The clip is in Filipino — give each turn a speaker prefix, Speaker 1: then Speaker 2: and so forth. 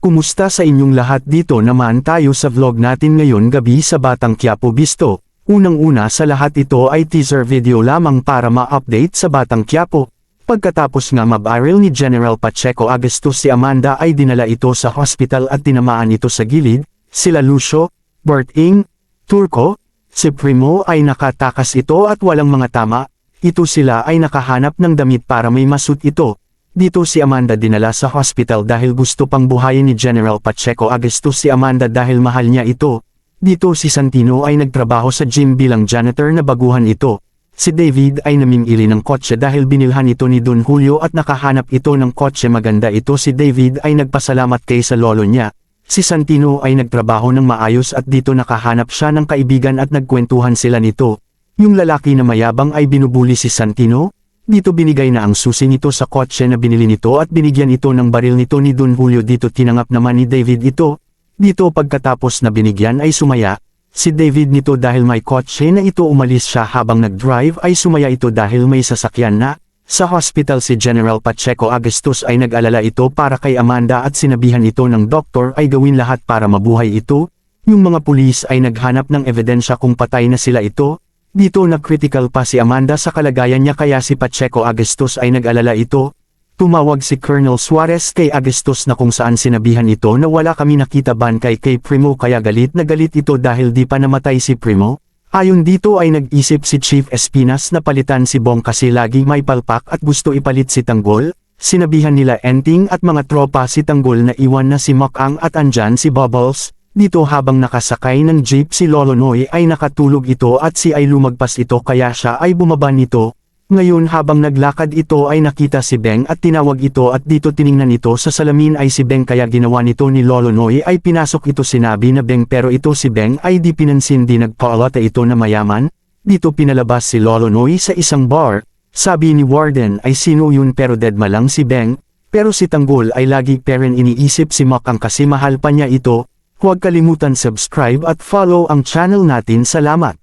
Speaker 1: Kumusta sa inyong lahat? Dito naman tayo sa vlog natin ngayon gabi sa Batang Quiapo Visto. Unang-una sa lahat ito ay teaser video lamang para ma-update sa Batang Quiapo. Pagkatapos nga ma-viral ni General Pacheco Augustus si Amanda ay dinala ito sa hospital at tinamaan ito sa gilid. Sila Lucio, Bert Ing, Turco, si Primo ay nakatakas ito at walang mga tama. Ito sila ay nakahanap ng damit para may masut ito. Dito si Amanda dinala sa hospital dahil gusto pang buhayin ni General Pacheco Augustus si Amanda dahil mahal niya ito. Dito si Santino ay nagtrabaho sa gym bilang janitor na baguhan ito. Si David ay namimili ng kotse dahil binilhan ito ni Don Julio at nakahanap ito ng kotse maganda ito. Si David ay nagpasalamat kay sa lolo niya. Si Santino ay nagtrabaho ng maayos at dito nakahanap siya ng kaibigan at nagkwentuhan sila nito. Yung lalaki na mayabang ay binubuli si Santino. Dito binigay na ang susi nito sa kotse na binili nito at binigyan ito ng baril nito ni Don Julio. Dito tinanggap naman ni David ito. Dito pagkatapos na binigyan ay sumaya. Si David nito dahil may kotse na ito umalis siya habang nag-drive ay sumaya ito dahil may sasakyan na. Sa hospital si General Pacheco Augustus ay nag-alala ito para kay Amanda at sinabihan ito ng doktor ay gawin lahat para mabuhay ito. Yung mga pulis ay naghanap ng ebidensya kung patay na sila ito. Dito na-critical pa si Amanda sa kalagayan niya kaya si Pacheco Augustus ay nag-alala ito. Tumawag si Colonel Suarez kay Augustus na kung saan sinabihan ito na wala kami nakita bangkay kay Primo kaya galit na galit ito dahil di pa namatay si Primo. Ayon dito ay nag-isip si Chief Espinas na palitan si Bong kasi lagi may palpak at gusto ipalit si Tanggol. Sinabihan nila Enting at mga tropa si Tanggol na iwan na si Makang at andyan si Bubbles. Dito habang nakasakay ng jeep si Lolo Noy ay nakatulog ito at si ay lumagpas ito kaya siya ay bumaba nito. Ngayon habang naglakad ito ay nakita si Beng at tinawag ito at dito tiningnan ito sa salamin ay si Beng kaya ginawa nito ni Lolo Noy ay pinasok ito sinabi na Beng pero ito si Beng ay di pinansin di nagpaalata ito na mayaman. Dito pinalabas si Lolo Noy sa isang bar. Sabi ni Warden ay sino yun pero deadma lang si Beng. Pero si Tanggol ay lagi pa rin iniisip si Makang kasi mahal pa niya ito. Huwag kalimutan subscribe at follow ang channel natin. Salamat.